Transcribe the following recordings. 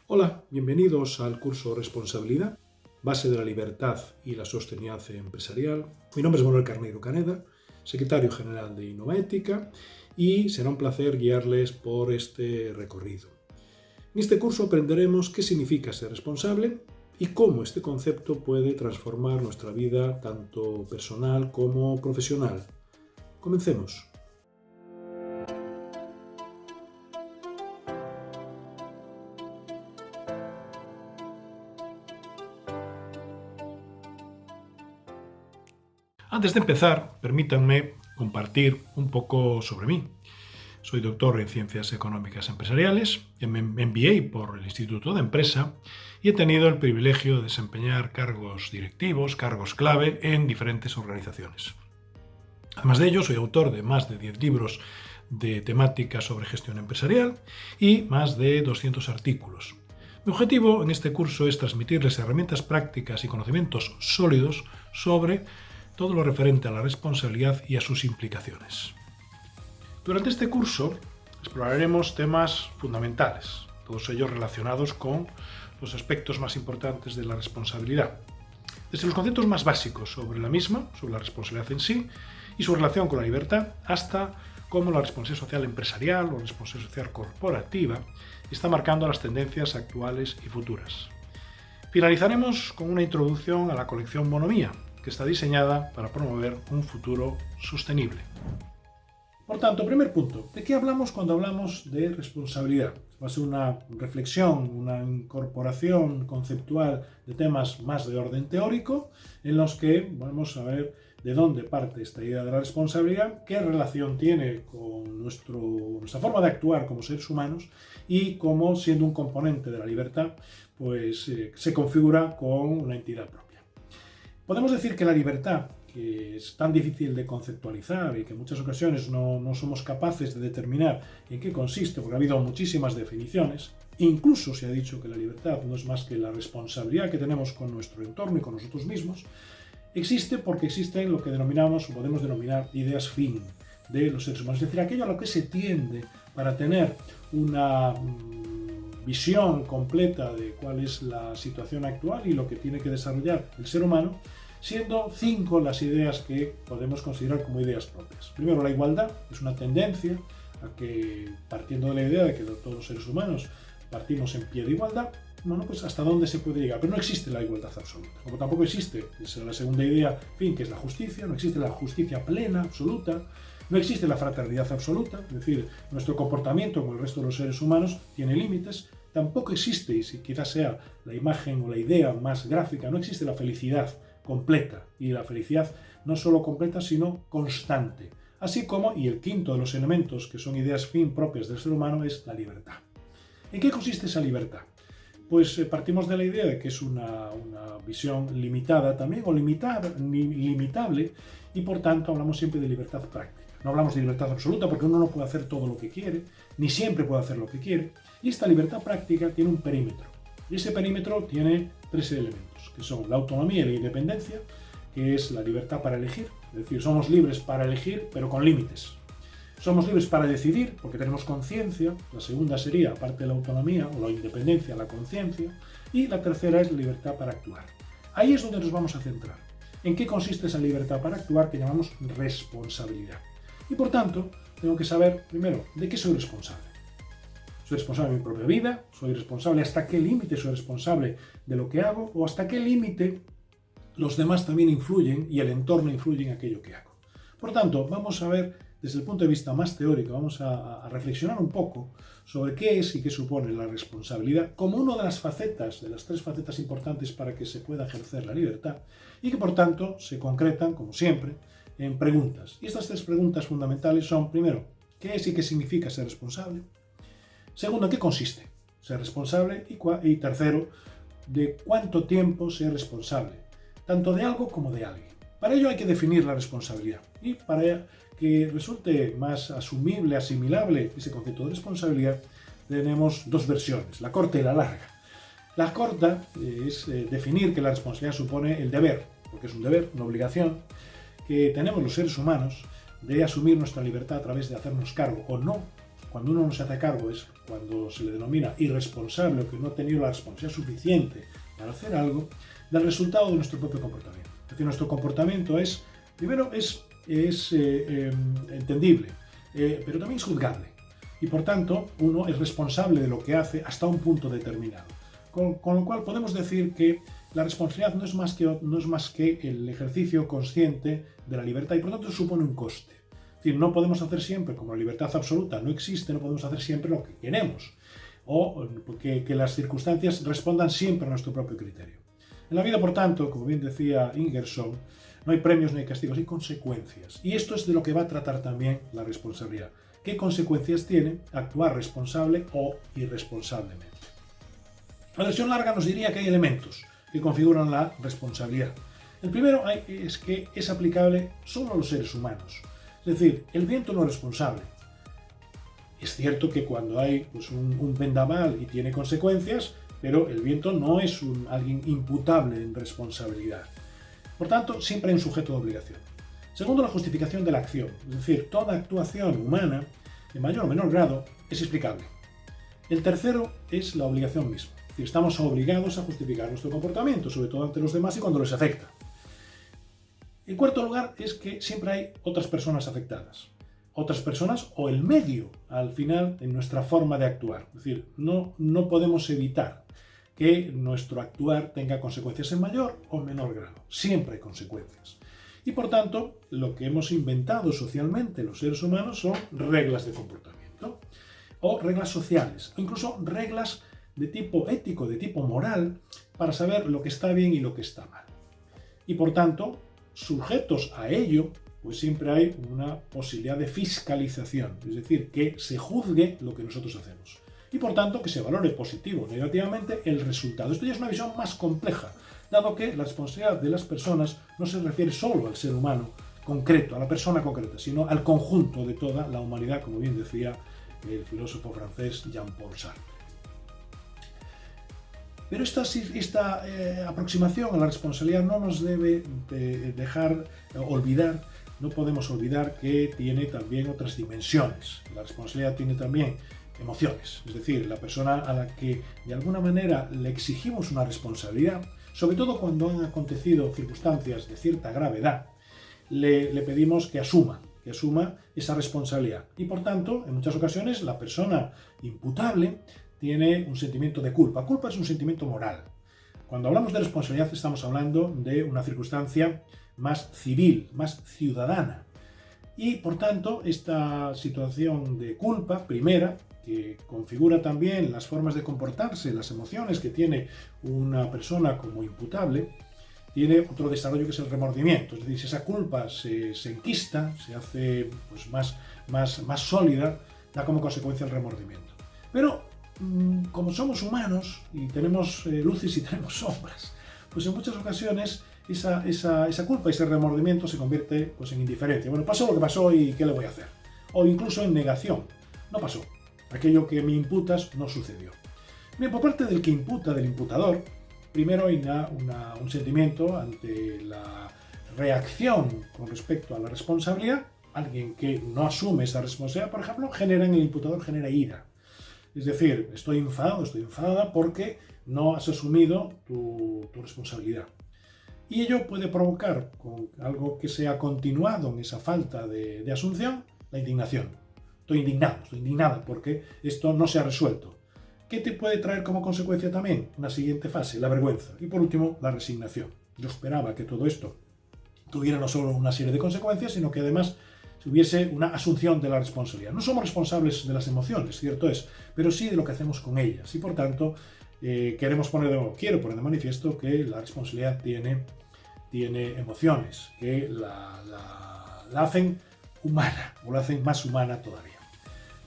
Hola, bienvenidos al curso Responsabilidad, base de la libertad y la sostenibilidad empresarial. Mi nombre es Manuel Carneiro Caneda, secretario general de Innovaética, y será un placer guiarles por este recorrido. En este curso aprenderemos qué significa ser responsable y cómo este concepto puede transformar nuestra vida tanto personal como profesional. Comencemos. Antes de empezar, permítanme compartir un poco sobre mí. Soy doctor en Ciencias Económicas Empresariales, MBA por el Instituto de Empresa, y he tenido el privilegio de desempeñar cargos directivos, cargos clave en diferentes organizaciones. Además de ello, soy autor de más de 10 libros de temática sobre gestión empresarial y más de 200 artículos. Mi objetivo en este curso es transmitirles herramientas prácticas y conocimientos sólidos sobre todo lo referente a la responsabilidad y a sus implicaciones. Durante este curso exploraremos temas fundamentales, todos ellos relacionados con los aspectos más importantes de la responsabilidad. Desde los conceptos más básicos sobre la misma, sobre la responsabilidad en sí y su relación con la libertad, hasta cómo la responsabilidad social empresarial o la responsabilidad social corporativa está marcando las tendencias actuales y futuras. Finalizaremos con una introducción a la colección Bonomía, que está diseñada para promover un futuro sostenible. Por tanto, primer punto, ¿de qué hablamos cuando hablamos de responsabilidad? Va a ser una reflexión, una incorporación conceptual de temas más de orden teórico, en los que vamos a ver de dónde parte esta idea de la responsabilidad, qué relación tiene con nuestra forma de actuar como seres humanos y cómo, siendo un componente de la libertad, pues se configura con una entidad propia. Podemos decir que la libertad, que es tan difícil de conceptualizar y que en muchas ocasiones no somos capaces de determinar en qué consiste, porque ha habido muchísimas definiciones, incluso se ha dicho que la libertad no es más que la responsabilidad que tenemos con nuestro entorno y con nosotros mismos, existe porque existen lo que denominamos o podemos denominar ideas fin de los seres humanos, es decir, aquello a lo que se tiende para tener una visión completa de cuál es la situación actual y lo que tiene que desarrollar el ser humano, siendo 5 las ideas que podemos considerar como ideas propias. Primero, la igualdad es una tendencia a que, partiendo de la idea de que todos los seres humanos partimos en pie de igualdad, bueno, pues hasta dónde se puede llegar, pero no existe la igualdad absoluta, como tampoco existe, es la segunda idea, fin, que es la justicia, no existe la justicia plena, absoluta, no existe la fraternidad absoluta, es decir, nuestro comportamiento con el resto de los seres humanos tiene límites. Tampoco existe, y si quizás sea la imagen o la idea más gráfica, no existe la felicidad completa, y la felicidad no solo completa, sino constante. Así como, y el quinto de los elementos que son ideas fin propias del ser humano, es la libertad. ¿En qué consiste esa libertad? Pues partimos de la idea de que es una visión limitada también, o limitable, y por tanto hablamos siempre de libertad práctica. No hablamos de libertad absoluta porque uno no puede hacer todo lo que quiere, ni siempre puede hacer lo que quiere, y esta libertad práctica tiene un perímetro. Y ese perímetro tiene 3 elementos, que son la autonomía y la independencia, que es la libertad para elegir, es decir, somos libres para elegir, pero con límites. Somos libres para decidir, porque tenemos conciencia, la segunda sería, aparte de la autonomía o la independencia, la conciencia, y la tercera es la libertad para actuar. Ahí es donde nos vamos a centrar. ¿En qué consiste esa libertad para actuar que llamamos responsabilidad? Y por tanto, tengo que saber, primero, ¿de qué soy responsable? ¿Soy responsable de mi propia vida? ¿Soy responsable hasta qué límite soy responsable de lo que hago? ¿O hasta qué límite los demás también influyen y el entorno influye en aquello que hago? Por tanto, vamos a ver desde el punto de vista más teórico, vamos a reflexionar un poco sobre qué es y qué supone la responsabilidad como una de las facetas, de las 3 facetas importantes para que se pueda ejercer la libertad y que por tanto se concretan, como siempre, en preguntas. Y estas 3 preguntas fundamentales son, primero, ¿qué es y qué significa ser responsable? Segundo, ¿en qué consiste ser responsable? Y tercero, ¿de cuánto tiempo ser responsable? Tanto de algo como de alguien. Para ello hay que definir la responsabilidad. Y para que resulte más asumible, asimilable ese concepto de responsabilidad, tenemos 2 versiones, la corta y la larga. La corta es definir que la responsabilidad supone el deber, porque es un deber, una obligación, que tenemos los seres humanos de asumir nuestra libertad a través de hacernos cargo o no cuando uno no se hace cargo, es cuando se le denomina irresponsable o que no ha tenido la responsabilidad suficiente para hacer algo, del resultado de nuestro propio comportamiento. Es decir, nuestro comportamiento es, primero, es entendible, pero también es juzgable. Y por tanto, uno es responsable de lo que hace hasta un punto determinado. Con lo cual podemos decir que la responsabilidad no es más que el ejercicio consciente de la libertad y por tanto supone un coste. Es decir, no podemos hacer siempre, como la libertad absoluta no existe, no podemos hacer siempre lo que queremos o que las circunstancias respondan siempre a nuestro propio criterio. En la vida, por tanto, como bien decía Ingersoll, no hay premios, no hay castigos, hay consecuencias. Y esto es de lo que va a tratar también la responsabilidad. ¿Qué consecuencias tiene actuar responsable o irresponsablemente? La versión larga nos diría que hay elementos que configuran la responsabilidad. El primero es que es aplicable solo a los seres humanos. Es decir, el viento no es responsable. Es cierto que cuando hay un vendaval y tiene consecuencias, pero el viento no es alguien imputable en responsabilidad. Por tanto, siempre hay un sujeto de obligación. Segundo, la justificación de la acción. Es decir, toda actuación humana, en mayor o menor grado, es explicable. El tercero es la obligación misma. Es decir, estamos obligados a justificar nuestro comportamiento, sobre todo ante los demás y cuando les afecta. En cuarto lugar, es que siempre hay otras personas afectadas. Otras personas o el medio, al final, en nuestra forma de actuar. Es decir, no podemos evitar que nuestro actuar tenga consecuencias en mayor o menor grado. Siempre hay consecuencias. Y por tanto, lo que hemos inventado socialmente los seres humanos son reglas de comportamiento, o reglas sociales, o incluso reglas de tipo ético, de tipo moral, para saber lo que está bien y lo que está mal. Y por tanto, sujetos a ello, pues siempre hay una posibilidad de fiscalización, es decir, que se juzgue lo que nosotros hacemos. Y por tanto, que se valore positivo o negativamente el resultado. Esto ya es una visión más compleja, dado que la responsabilidad de las personas no se refiere solo al ser humano concreto, a la persona concreta, sino al conjunto de toda la humanidad, como bien decía el filósofo francés Jean-Paul Sartre. Pero esta aproximación a la responsabilidad no nos debe dejar olvidar, no podemos olvidar que tiene también otras dimensiones. La responsabilidad tiene también emociones, es decir, la persona a la que de alguna manera le exigimos una responsabilidad, sobre todo cuando han acontecido circunstancias de cierta gravedad, le pedimos que asuma esa responsabilidad. Y por tanto, en muchas ocasiones, la persona imputable tiene un sentimiento de culpa. Culpa es un sentimiento moral. Cuando hablamos de responsabilidad estamos hablando de una circunstancia más civil, más ciudadana. Y por tanto, esta situación de culpa, primera, que configura también las formas de comportarse, las emociones que tiene una persona como imputable, tiene otro desarrollo que es el remordimiento. Es decir, si esa culpa se enquista, se hace pues, más sólida, da como consecuencia el remordimiento. Pero como somos humanos y tenemos luces y tenemos sombras, pues en muchas ocasiones esa culpa y ese remordimiento se convierte pues, en indiferencia. Bueno, pasó lo que pasó y ¿qué le voy a hacer? O incluso en negación. No pasó. Aquello que me imputas no sucedió. Bien, por parte del que imputa, del imputador, primero hay un sentimiento ante la reacción con respecto a la responsabilidad. Alguien que no asume esa responsabilidad, por ejemplo, en el imputador genera ira. Es decir, estoy enfadado, estoy enfadada porque no has asumido tu responsabilidad. Y ello puede provocar, con algo que sea continuado en esa falta de asunción, la indignación. Estoy indignado, estoy indignada porque esto no se ha resuelto. ¿Qué te puede traer como consecuencia también? Una siguiente fase, la vergüenza. Y por último, la resignación. Yo esperaba que todo esto tuviera no solo una serie de consecuencias, sino que además hubiese una asunción de la responsabilidad. No somos responsables de las emociones, cierto es, pero sí de lo que hacemos con ellas. Y por tanto, quiero poner de manifiesto que la responsabilidad tiene emociones que la hacen humana, o la hacen más humana todavía.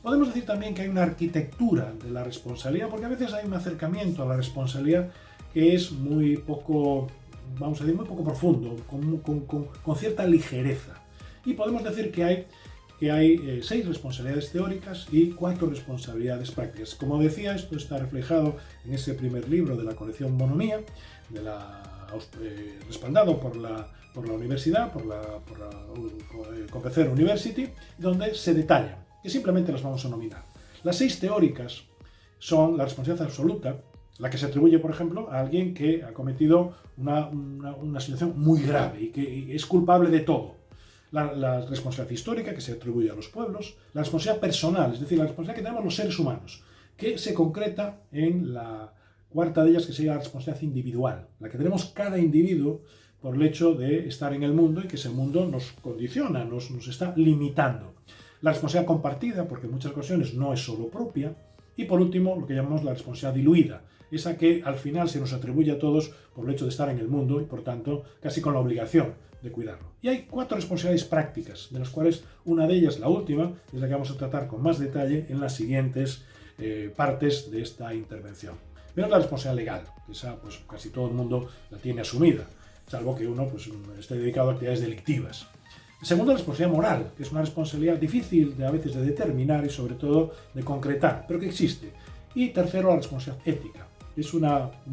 Podemos decir también que hay una arquitectura de la responsabilidad, porque a veces hay un acercamiento a la responsabilidad que es muy poco profundo, con cierta ligereza. Y podemos decir que hay 6 responsabilidades teóricas y 4 responsabilidades prácticas. Como decía, esto está reflejado en ese primer libro de la colección Bonomía, respaldado por la universidad, por la Compecer University, donde se detallan, que simplemente las vamos a nominar. Las 6 teóricas son la responsabilidad absoluta, la que se atribuye, por ejemplo, a alguien que ha cometido una situación muy grave y que es culpable de todo. La responsabilidad histórica, que se atribuye a los pueblos, la responsabilidad personal, es decir, la responsabilidad que tenemos los seres humanos, que se concreta en la cuarta de ellas, que sería la responsabilidad individual, la que tenemos cada individuo por el hecho de estar en el mundo y que ese mundo nos condiciona, nos está limitando. La responsabilidad compartida, porque en muchas ocasiones no es solo propia. Y por último, lo que llamamos la responsabilidad diluida, esa que al final se nos atribuye a todos por el hecho de estar en el mundo y por tanto casi con la obligación de cuidarlo. Y hay 4 responsabilidades prácticas, de las cuales una de ellas, la última, es la que vamos a tratar con más detalle en las siguientes partes de esta intervención. Pero la responsabilidad legal, que esa pues casi todo el mundo la tiene asumida, salvo que uno pues, esté dedicado a actividades delictivas. Segundo, la responsabilidad moral, que es una responsabilidad difícil a veces de determinar y sobre todo de concretar, pero que existe. Y tercero, la responsabilidad ética. Es un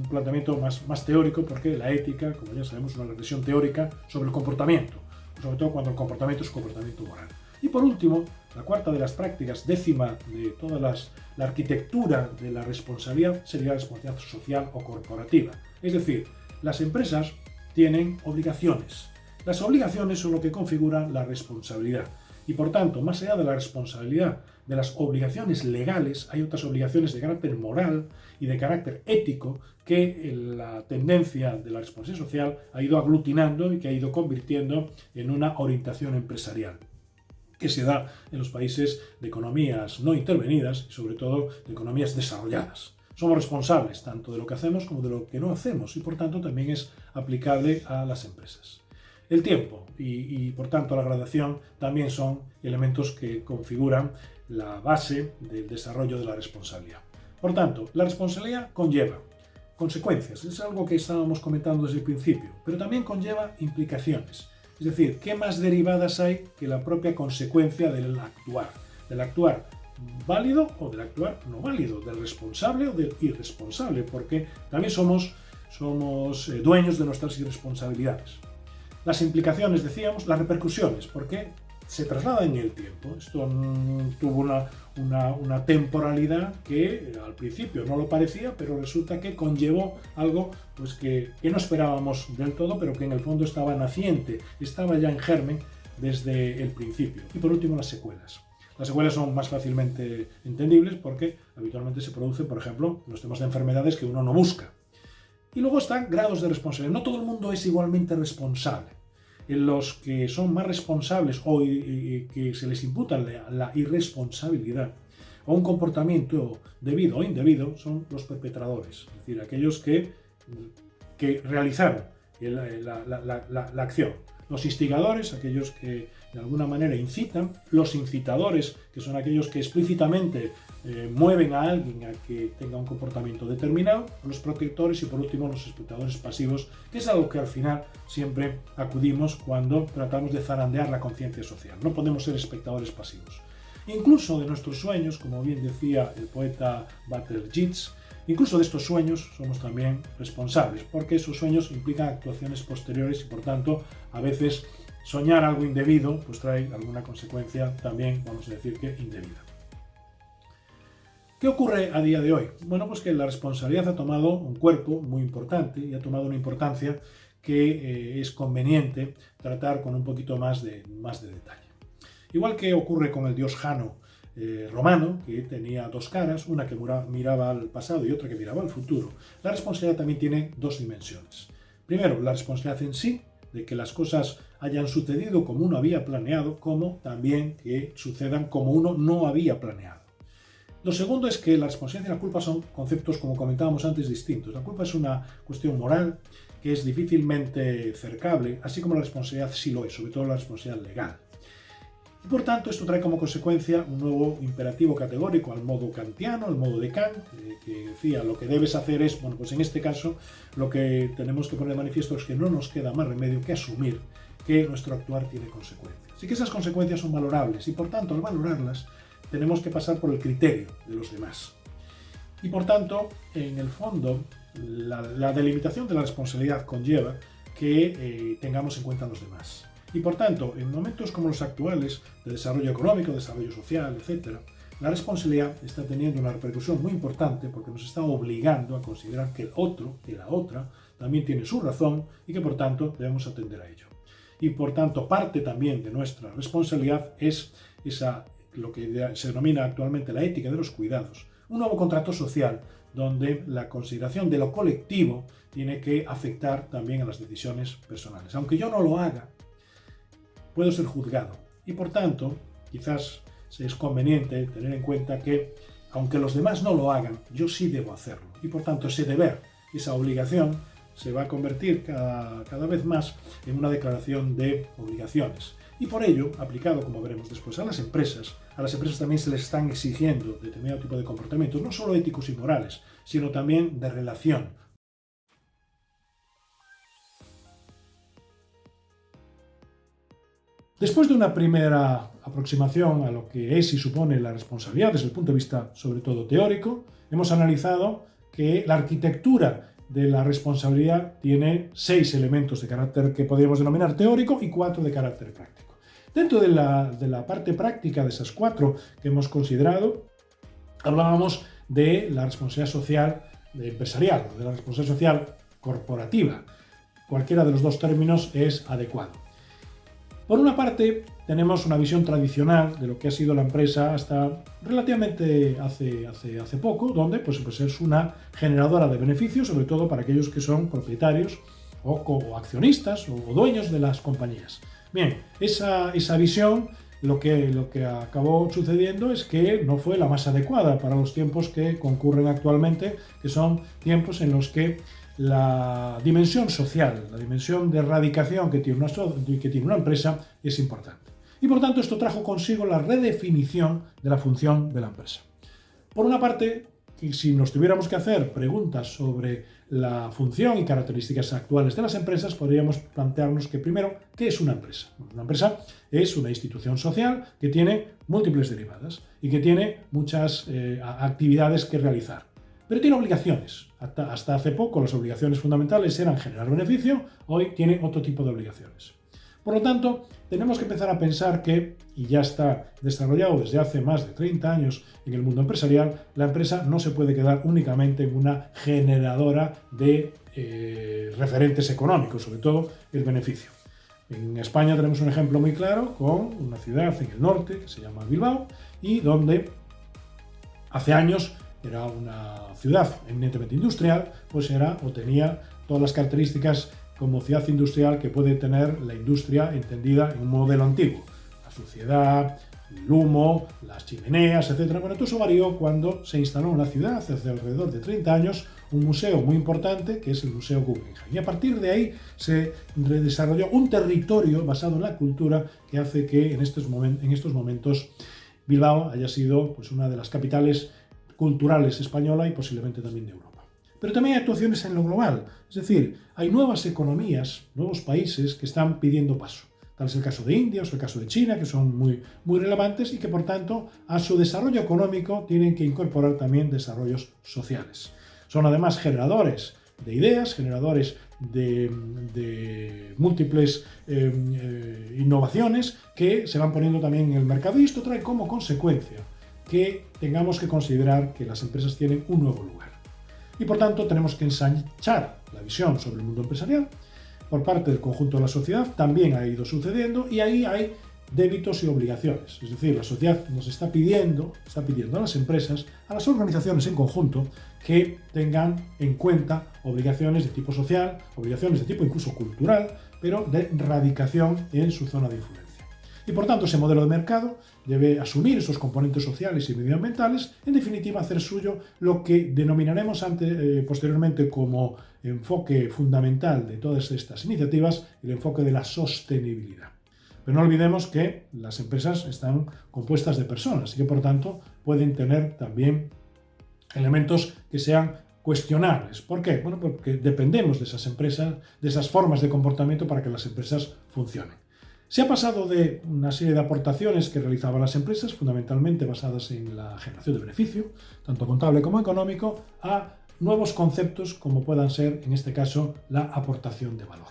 planteamiento más teórico porque la ética, como ya sabemos, es una reflexión teórica sobre el comportamiento, sobre todo cuando el comportamiento es comportamiento moral. Y por último, la cuarta de las prácticas, décima de toda la arquitectura de la responsabilidad, sería la responsabilidad social o corporativa. Es decir, las empresas tienen obligaciones. Las obligaciones son lo que configuran la responsabilidad y, por tanto, más allá de la responsabilidad de las obligaciones legales, hay otras obligaciones de carácter moral y de carácter ético que la tendencia de la responsabilidad social ha ido aglutinando y que ha ido convirtiendo en una orientación empresarial que se da en los países de economías no intervenidas y, sobre todo, de economías desarrolladas. Somos responsables tanto de lo que hacemos como de lo que no hacemos y, por tanto, también es aplicable a las empresas. El tiempo y, por tanto, la gradación también son elementos que configuran la base del desarrollo de la responsabilidad. Por tanto, la responsabilidad conlleva consecuencias, es algo que estábamos comentando desde el principio, pero también conlleva implicaciones. Es decir, ¿qué más derivadas hay que la propia consecuencia del actuar válido o del actuar no válido, del responsable o del irresponsable? Porque también somos dueños de nuestras irresponsabilidades. Las implicaciones, decíamos, las repercusiones, porque se traslada en el tiempo. Esto tuvo una temporalidad que al principio no lo parecía, pero resulta que conllevó algo pues, que no esperábamos del todo, pero que en el fondo estaba naciente, estaba ya en germen desde el principio. Y por último, las secuelas. Las secuelas son más fácilmente entendibles porque habitualmente se producen, por ejemplo, en los temas de enfermedades que uno no busca. Y luego están grados de responsabilidad. No todo el mundo es igualmente responsable. En los que son más responsables o que se les imputa la irresponsabilidad o un comportamiento debido o indebido son los perpetradores, es decir, aquellos que realizaron la acción. Los instigadores, aquellos que de alguna manera incitan, los incitadores, que son aquellos que explícitamente mueven a alguien a que tenga un comportamiento determinado, los protectores y por último los espectadores pasivos, que es algo que al final siempre acudimos cuando tratamos de zarandear la conciencia social. No podemos ser espectadores pasivos. Incluso de nuestros sueños, como bien decía el poeta Walter Yeats, incluso de estos sueños somos también responsables, porque esos sueños implican actuaciones posteriores y por tanto a veces soñar algo indebido pues trae alguna consecuencia también, vamos a decir que indebida. ¿Qué ocurre a día de hoy? Bueno, pues que la responsabilidad ha tomado un cuerpo muy importante y ha tomado una importancia que es conveniente tratar con un poquito más de detalle. Igual que ocurre con el dios Jano romano, que tenía dos caras, una que miraba al pasado y otra que miraba al futuro, la responsabilidad también tiene dos dimensiones. Primero, la responsabilidad en sí, de que las cosas hayan sucedido como uno había planeado, como también que sucedan como uno no había planeado. Lo segundo es que la responsabilidad y la culpa son conceptos, como comentábamos antes, distintos. La culpa es una cuestión moral que es difícilmente cercable, así como la responsabilidad sí lo es, sobre todo la responsabilidad legal. Y por tanto, esto trae como consecuencia un nuevo imperativo categórico al modo kantiano, al modo de Kant, que decía lo que debes hacer es, bueno, pues en este caso lo que tenemos que poner de manifiesto es que no nos queda más remedio que asumir que nuestro actuar tiene consecuencias. Y que esas consecuencias son valorables y por tanto, al valorarlas, tenemos que pasar por el criterio de los demás. Y por tanto, en el fondo, la delimitación de la responsabilidad conlleva que tengamos en cuenta a los demás. Y por tanto, en momentos como los actuales, de desarrollo económico, desarrollo social, etc., La responsabilidad está teniendo una repercusión muy importante porque nos está obligando a considerar que el otro, que la otra, también tiene su razón y que por tanto debemos atender a ello. Y por tanto parte también de nuestra responsabilidad es lo que se denomina actualmente la ética de los cuidados, un nuevo contrato social donde la consideración de lo colectivo tiene que afectar también a las decisiones personales. Aunque yo no lo haga, puedo ser juzgado y por tanto quizás es conveniente tener en cuenta que aunque los demás no lo hagan, yo sí debo hacerlo y por tanto ese deber, esa obligación se va a convertir cada vez más en una declaración de obligaciones. Y por ello, aplicado, como veremos después, a las empresas también se les están exigiendo determinado tipo de comportamientos, no solo éticos y morales, sino también de relación. Después de una primera aproximación a lo que es y supone la responsabilidad desde el punto de vista sobre todo teórico, hemos analizado que la arquitectura de la responsabilidad tiene 6 elementos de carácter que podríamos denominar teórico y 4 de carácter práctico. Dentro de la parte práctica de esas 4 que hemos considerado, hablábamos de la responsabilidad social empresarial, de la responsabilidad social corporativa. Cualquiera de los dos términos es adecuado. Por una parte, tenemos una visión tradicional de lo que ha sido la empresa hasta relativamente hace poco, donde pues es una generadora de beneficios, sobre todo para aquellos que son propietarios o accionistas o dueños de las compañías. Bien, esa visión lo que acabó sucediendo es que no fue la más adecuada para los tiempos que concurren actualmente, que son tiempos en los que la dimensión social, la dimensión de erradicación que tiene una empresa es importante. Y por tanto esto trajo consigo la redefinición de la función de la empresa. Por una parte, si nos tuviéramos que hacer preguntas sobre la función y características actuales de las empresas, podríamos plantearnos que primero, ¿qué es una empresa? Una empresa es una institución social que tiene múltiples derivadas y que tiene muchas actividades que realizar. Pero tiene obligaciones. Hasta hace poco las obligaciones fundamentales eran generar beneficio, hoy tiene otro tipo de obligaciones. Por lo tanto, tenemos que empezar a pensar que, y ya está desarrollado desde hace más de 30 años en el mundo empresarial, la empresa no se puede quedar únicamente en una generadora de referentes económicos, sobre todo el beneficio. En España tenemos un ejemplo muy claro con una ciudad en el norte que se llama Bilbao y donde hace años era una ciudad eminentemente industrial, pues tenía todas las características como ciudad industrial que puede tener la industria entendida en un modelo antiguo. La suciedad, el humo, las chimeneas, etc. Bueno, todo eso varió cuando se instaló en la ciudad hace alrededor de 30 años un museo muy importante que es el Museo Guggenheim. Y a partir de ahí se desarrolló un territorio basado en la cultura que hace que en estos momentos Bilbao haya sido pues, una de las capitales culturales española y posiblemente también de Europa. Pero también hay actuaciones en lo global, es decir, hay nuevas economías, nuevos países que están pidiendo paso. Tal es el caso de India o es el caso de China, que son muy relevantes y que por tanto a su desarrollo económico tienen que incorporar también desarrollos sociales. Son además generadores de ideas, generadores de múltiples innovaciones que se van poniendo también en el mercado y esto trae como consecuencia que tengamos que considerar que las empresas tienen un nuevo lugar. Y por tanto tenemos que ensanchar la visión sobre el mundo empresarial. Por parte del conjunto de la sociedad también ha ido sucediendo y ahí hay débitos y obligaciones. Es decir, la sociedad nos está pidiendo a las empresas, a las organizaciones en conjunto, que tengan en cuenta obligaciones de tipo social, obligaciones de tipo incluso cultural, pero de radicación en su zona de influencia. Y por tanto ese modelo de mercado debe asumir esos componentes sociales y medioambientales, en definitiva hacer suyo lo que denominaremos posteriormente como enfoque fundamental de todas estas iniciativas, el enfoque de la sostenibilidad. Pero no olvidemos que las empresas están compuestas de personas y que por tanto pueden tener también elementos que sean cuestionables. ¿Por qué? Bueno, porque dependemos de esas empresas, de esas formas de comportamiento para que las empresas funcionen. Se ha pasado de una serie de aportaciones que realizaban las empresas, fundamentalmente basadas en la generación de beneficio, tanto contable como económico, a nuevos conceptos como puedan ser, en este caso, la aportación de valor,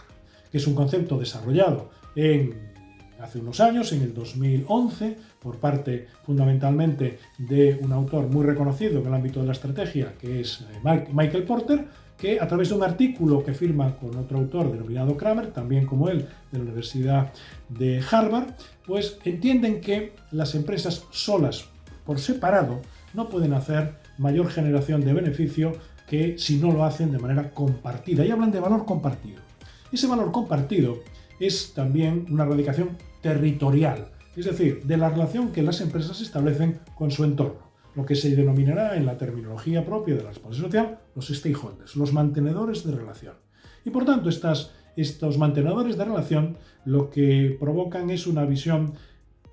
que es un concepto desarrollado en hace unos años, en el 2011, por parte fundamentalmente de un autor muy reconocido en el ámbito de la estrategia, que es Michael Porter, que a través de un artículo que firma con otro autor denominado Kramer, también como él, de la Universidad de Harvard, pues entienden que las empresas solas, por separado, no pueden hacer mayor generación de beneficio que si no lo hacen de manera compartida. Y hablan de valor compartido. Ese valor compartido es también una radicación territorial, es decir, de la relación que las empresas establecen con su entorno, lo que se denominará en la terminología propia de la responsabilidad social los stakeholders, los mantenedores de relación. Y por tanto, estos mantenedores de relación lo que provocan es una visión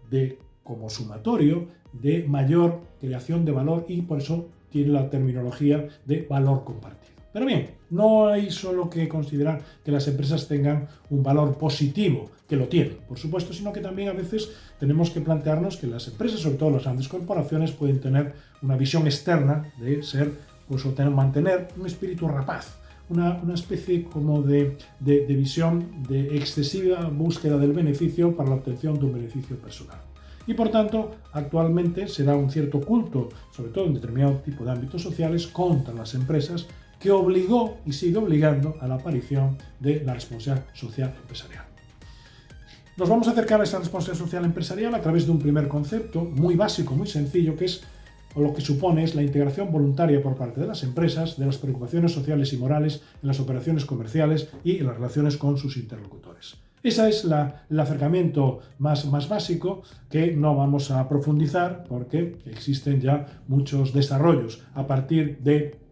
de, como sumatorio, de mayor creación de valor, y por eso tiene la terminología de valor compartido. Pero bien, no hay solo que considerar que las empresas tengan un valor positivo, que lo tienen, por supuesto, sino que también a veces tenemos que plantearnos que las empresas, sobre todo las grandes corporaciones, pueden tener una visión externa de ser, pues, o mantener un espíritu rapaz, una especie como de visión de excesiva búsqueda del beneficio para la obtención de un beneficio personal. Y por tanto, actualmente se da un cierto culto, sobre todo en determinado tipo de ámbitos sociales, contra las empresas, que obligó y sigue obligando a la aparición de la responsabilidad social empresarial. Nos vamos a acercar a esa responsabilidad social empresarial a través de un primer concepto muy básico, muy sencillo, que es, o lo que supone, es la integración voluntaria por parte de las empresas de las preocupaciones sociales y morales en las operaciones comerciales y en las relaciones con sus interlocutores. Ese es el acercamiento más básico, que no vamos a profundizar porque existen ya muchos desarrollos a partir de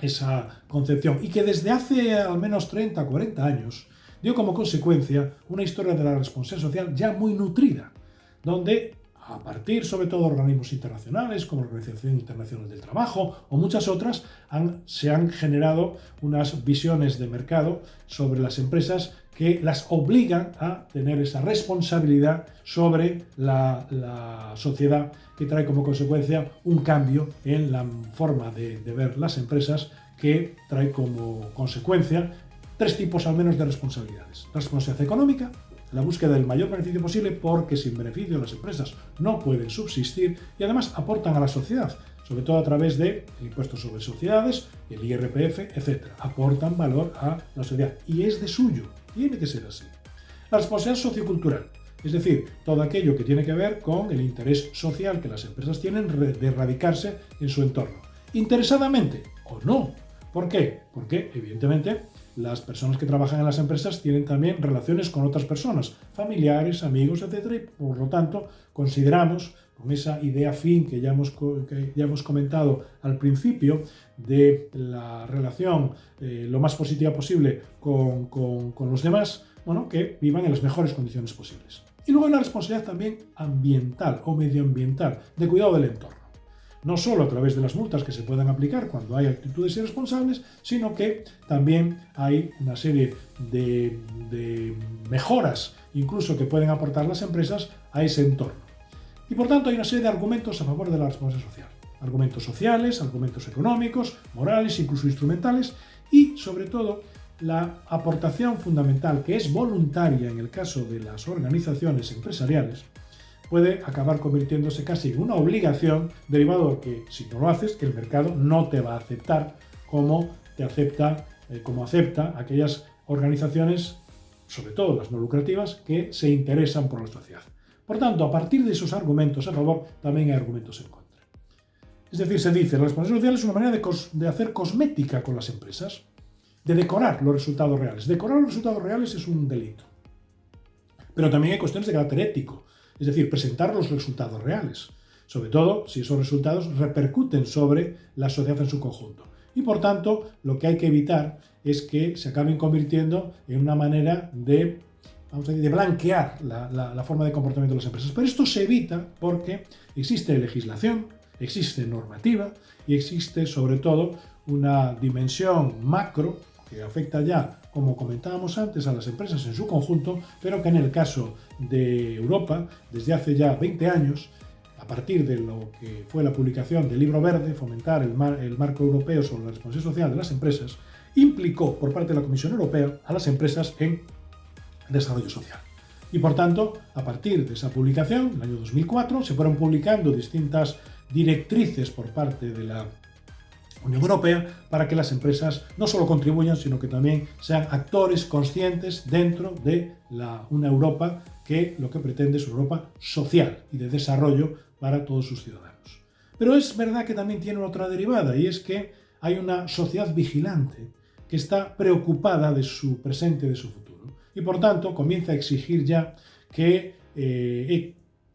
esa concepción, y que desde hace al menos 30 o 40 años dio como consecuencia una historia de la responsabilidad social ya muy nutrida, donde a partir sobre todo de organismos internacionales como la Organización Internacional del Trabajo o muchas otras, se han generado unas visiones de mercado sobre las empresas que las obligan a tener esa responsabilidad sobre la sociedad, que trae como consecuencia un cambio en la forma de ver las empresas, que trae como consecuencia tres tipos al menos de responsabilidades. La responsabilidad económica, la búsqueda del mayor beneficio posible, porque sin beneficio las empresas no pueden subsistir y además aportan a la sociedad, sobre todo a través del impuesto sobre sociedades, el IRPF, etc. Aportan valor a la sociedad y es de suyo, tiene que ser así. La responsabilidad sociocultural, es decir, todo aquello que tiene que ver con el interés social que las empresas tienen de radicarse en su entorno, interesadamente o no. ¿Por qué? Porque, evidentemente, las personas que trabajan en las empresas tienen también relaciones con otras personas, familiares, amigos, etc. Y por lo tanto, consideramos, con esa idea fin que ya hemos comentado al principio, de la relación lo más positiva posible con los demás, bueno, que vivan en las mejores condiciones posibles. Y luego la responsabilidad también ambiental o medioambiental, de cuidado del entorno. No solo a través de las multas que se puedan aplicar cuando hay actitudes irresponsables, sino que también hay una serie de mejoras, incluso que pueden aportar las empresas a ese entorno. Y por tanto hay una serie de argumentos a favor de la responsabilidad social. Argumentos sociales, argumentos económicos, morales, incluso instrumentales, y sobre todo la aportación fundamental, que es voluntaria en el caso de las organizaciones empresariales, puede acabar convirtiéndose casi en una obligación, derivado de que si no lo haces, el mercado no te va a aceptar como acepta aquellas organizaciones, sobre todo las no lucrativas, que se interesan por la sociedad. Por tanto, a partir de esos argumentos a favor, también hay argumentos en contra. Es decir, se dice, la responsabilidad social es una manera de hacer cosmética con las empresas, de decorar los resultados reales. Decorar los resultados reales es un delito. Pero también hay cuestiones de carácter ético, es decir, presentar los resultados reales, sobre todo si esos resultados repercuten sobre la sociedad en su conjunto. Y por tanto, lo que hay que evitar es que se acaben convirtiendo en una manera de blanquear la forma de comportamiento de las empresas. Pero esto se evita porque existe legislación, existe normativa y existe sobre todo una dimensión macro que afecta ya, como comentábamos antes, a las empresas en su conjunto, pero que en el caso de Europa, desde hace ya 20 años, a partir de lo que fue la publicación del Libro Verde, fomentar el marco europeo sobre la responsabilidad social de las empresas, implicó por parte de la Comisión Europea a las empresas en desarrollo social. Y por tanto, a partir de esa publicación, en el año 2004, se fueron publicando distintas directrices por parte de la Unión Europea para que las empresas no solo contribuyan, sino que también sean actores conscientes dentro de una Europa que lo que pretende es una Europa social y de desarrollo para todos sus ciudadanos. Pero es verdad que también tiene otra derivada, y es que hay una sociedad vigilante que está preocupada de su presente y de su futuro. Y por tanto comienza a exigir ya que,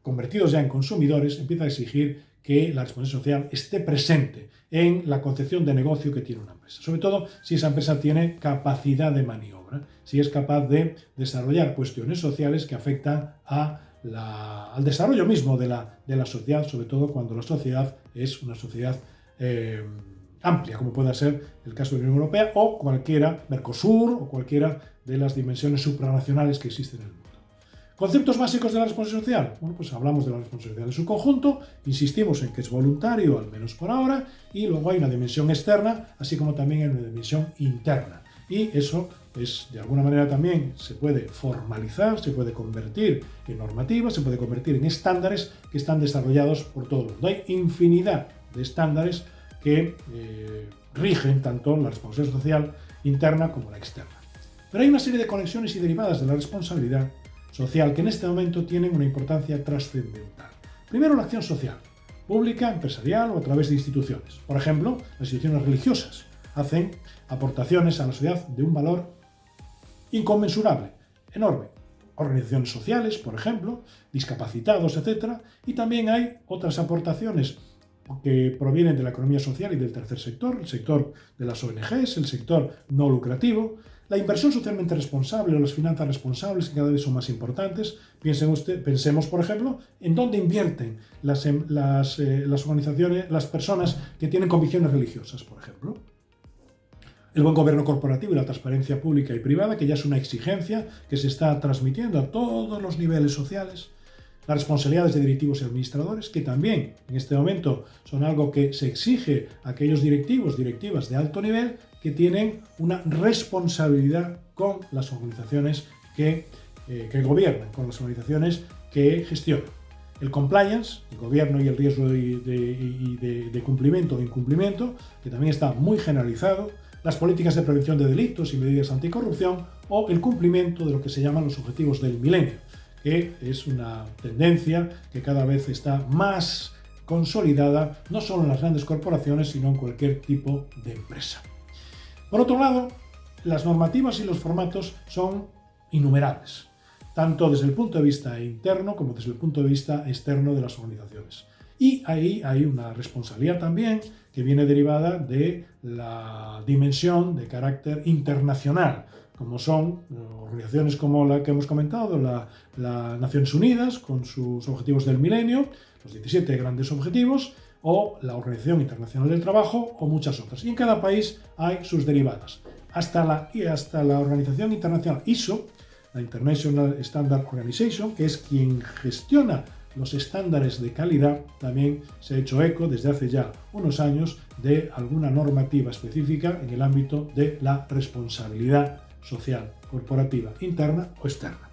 convertidos ya en consumidores, empieza a exigir que la responsabilidad social esté presente en la concepción de negocio que tiene una empresa. Sobre todo si esa empresa tiene capacidad de maniobra, si es capaz de desarrollar cuestiones sociales que afectan al desarrollo mismo de la sociedad, sobre todo cuando la sociedad es una sociedad amplia, como pueda ser el caso de la Unión Europea o cualquiera, Mercosur o cualquiera de las dimensiones supranacionales que existen en el mundo. ¿Conceptos básicos de la responsabilidad social? Bueno, pues hablamos de la responsabilidad en su conjunto, insistimos en que es voluntario, al menos por ahora, y luego hay una dimensión externa, así como también hay una dimensión interna. Y eso, pues, de alguna manera también se puede formalizar, se puede convertir en normativa, se puede convertir en estándares que están desarrollados por todo el mundo. Hay infinidad de estándares que rigen tanto la responsabilidad social interna como la externa. Pero hay una serie de conexiones y derivadas de la responsabilidad social que en este momento tienen una importancia trascendental. Primero, la acción social, pública, empresarial o a través de instituciones. Por ejemplo, las instituciones religiosas hacen aportaciones a la sociedad de un valor inconmensurable, enorme. Organizaciones sociales, por ejemplo, discapacitados, etc. Y también hay otras aportaciones que provienen de la economía social y del tercer sector, el sector de las ONGs, el sector no lucrativo, la inversión socialmente responsable o las finanzas responsables, que cada vez son más importantes. Pensemos, por ejemplo, en dónde invierten las organizaciones, las personas que tienen convicciones religiosas, por ejemplo. El buen gobierno corporativo y la transparencia pública y privada, que ya es una exigencia que se está transmitiendo a todos los niveles sociales. Las responsabilidades de directivos y administradores, que también en este momento son algo que se exige a aquellos directivos, directivas de alto nivel, que tienen una responsabilidad con las organizaciones que gobiernan, con las organizaciones que gestionan. El compliance, el gobierno y el riesgo de cumplimiento o incumplimiento, que también está muy generalizado, las políticas de prevención de delitos y medidas anticorrupción, o el cumplimiento de lo que se llaman los objetivos del milenio, que es una tendencia que cada vez está más consolidada, no solo en las grandes corporaciones, sino en cualquier tipo de empresa. Por otro lado, las normativas y los formatos son innumerables, tanto desde el punto de vista interno como desde el punto de vista externo de las organizaciones. Y ahí hay una responsabilidad también que viene derivada de la dimensión de carácter internacional, como son organizaciones como la que hemos comentado, las Naciones Unidas, con sus objetivos del milenio, los 17 grandes objetivos, o la Organización Internacional del Trabajo, o muchas otras. Y en cada país hay sus derivadas. Hasta la Organización Internacional ISO, la International Standard Organization, que es quien gestiona los estándares de calidad, también se ha hecho eco desde hace ya unos años de alguna normativa específica en el ámbito de la responsabilidad social corporativa interna o externa.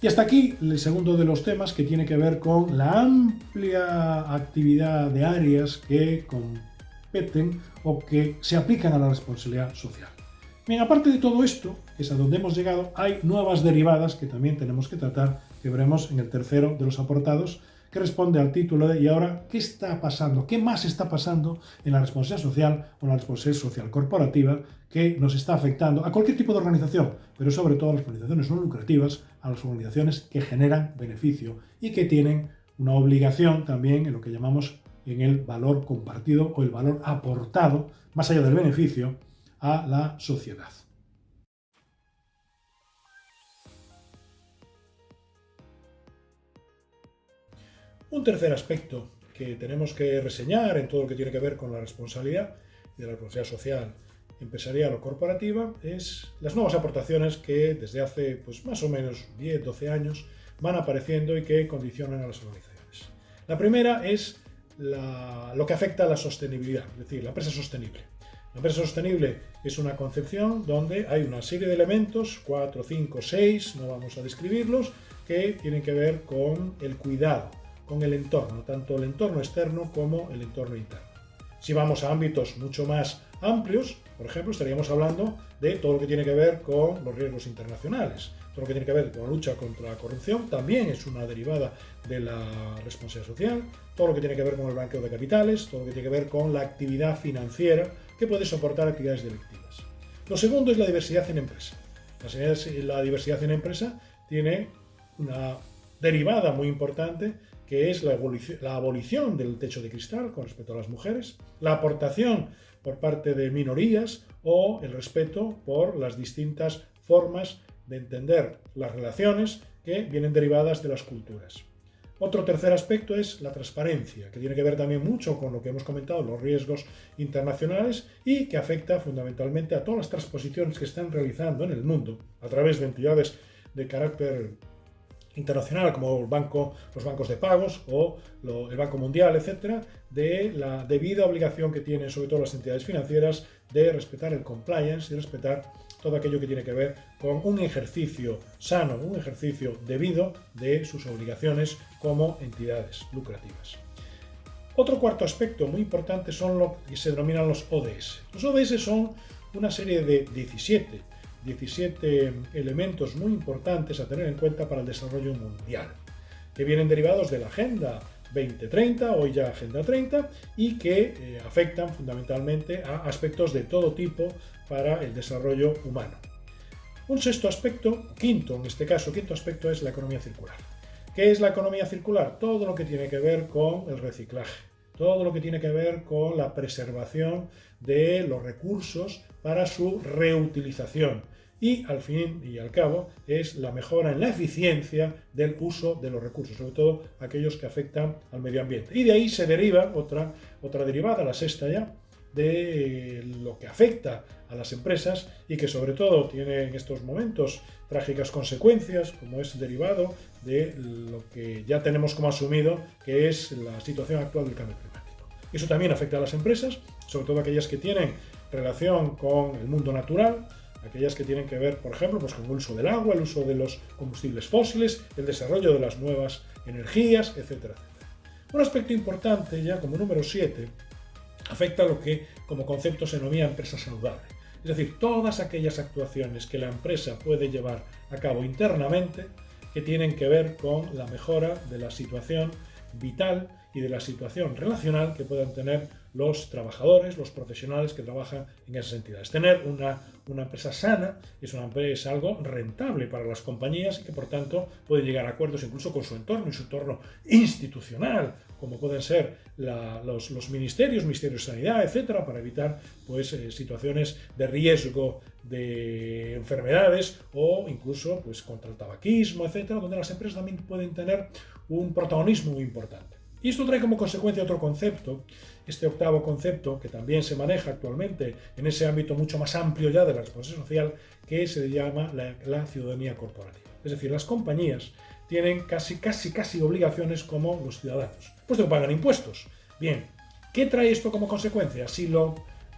Y hasta aquí el segundo de los temas, que tiene que ver con la amplia actividad de áreas que competen o que se aplican a la responsabilidad social. Bien, aparte de todo esto, que es a donde hemos llegado, hay nuevas derivadas que también tenemos que tratar, que veremos en el tercero de los apartados, que responde al título de ¿y ahora qué está pasando? ¿Qué más está pasando en la responsabilidad social o en la responsabilidad social corporativa que nos está afectando a cualquier tipo de organización, pero sobre todo a las organizaciones no lucrativas, a las organizaciones que generan beneficio y que tienen una obligación también en lo que llamamos en el valor compartido o el valor aportado, más allá del beneficio, a la sociedad? Un tercer aspecto que tenemos que reseñar en todo lo que tiene que ver con la responsabilidad de la responsabilidad social, empresarial o corporativa es las nuevas aportaciones que desde hace más o menos 10-12 años van apareciendo y que condicionan a las organizaciones. La primera es lo que afecta a la sostenibilidad, es decir, la empresa sostenible. La empresa sostenible es una concepción donde hay una serie de elementos, 4, 5, 6, no vamos a describirlos, que tienen que ver con el cuidado, con el entorno, tanto el entorno externo como el entorno interno. Si vamos a ámbitos mucho más amplios, por ejemplo, estaríamos hablando de todo lo que tiene que ver con los riesgos internacionales. Todo lo que tiene que ver con la lucha contra la corrupción también es una derivada de la responsabilidad social. Todo lo que tiene que ver con el blanqueo de capitales, todo lo que tiene que ver con la actividad financiera que puede soportar actividades delictivas. Lo segundo es la diversidad en empresa. La diversidad en empresa tiene una derivada muy importante, que es la abolición del techo de cristal con respecto a las mujeres, la aportación por parte de minorías o el respeto por las distintas formas de entender las relaciones que vienen derivadas de las culturas. Otro tercer aspecto es la transparencia, que tiene que ver también mucho con lo que hemos comentado, los riesgos internacionales, y que afecta fundamentalmente a todas las transposiciones que están realizando en el mundo a través de entidades de carácter internacional, como los bancos de pagos o el Banco Mundial, etcétera, de la debida obligación que tienen sobre todo las entidades financieras de respetar el compliance y respetar todo aquello que tiene que ver con un ejercicio sano, un ejercicio debido de sus obligaciones como entidades lucrativas. Otro cuarto aspecto muy importante son lo que se denominan los ODS. Los ODS son una serie de 17 elementos muy importantes a tener en cuenta para el desarrollo mundial, que vienen derivados de la Agenda 2030, hoy ya Agenda 30, y que afectan fundamentalmente a aspectos de todo tipo para el desarrollo humano. Un sexto aspecto, quinto en este caso, quinto aspecto es la economía circular. ¿Qué es la economía circular? Todo lo que tiene que ver con el reciclaje, todo lo que tiene que ver con la preservación de los recursos para su reutilización. Y al fin y al cabo es la mejora en la eficiencia del uso de los recursos, sobre todo aquellos que afectan al medio ambiente. Y de ahí se deriva otra derivada, la sexta ya, de lo que afecta a las empresas y que sobre todo tiene en estos momentos trágicas consecuencias, como es derivado de lo que ya tenemos como asumido, que es la situación actual del cambio climático. Eso también afecta a las empresas, sobre todo aquellas que tienen relación con el mundo natural, aquellas que tienen que ver, por ejemplo, pues con el uso del agua, el uso de los combustibles fósiles, el desarrollo de las nuevas energías, etcétera, etcétera. Un aspecto importante, ya como número 7, afecta a lo que como concepto se denomina empresa saludable. Es decir, todas aquellas actuaciones que la empresa puede llevar a cabo internamente que tienen que ver con la mejora de la situación vital y de la situación relacional que puedan tener los trabajadores, los profesionales que trabajan en esas entidades. Tener una empresa sana es algo rentable para las compañías y que por tanto puede llegar a acuerdos incluso con su entorno y su entorno institucional, como pueden ser los ministerios de sanidad, etcétera, para evitar pues, situaciones de riesgo de enfermedades o incluso pues, contra el tabaquismo, etcétera, donde las empresas también pueden tener un protagonismo muy importante. Y esto trae como consecuencia otro concepto, este octavo concepto, que también se maneja actualmente en ese ámbito mucho más amplio ya de la responsabilidad social, que se llama la ciudadanía corporativa. Es decir, las compañías tienen casi obligaciones como los ciudadanos, puesto que pagan impuestos. Bien, ¿qué trae esto como consecuencia? Si lo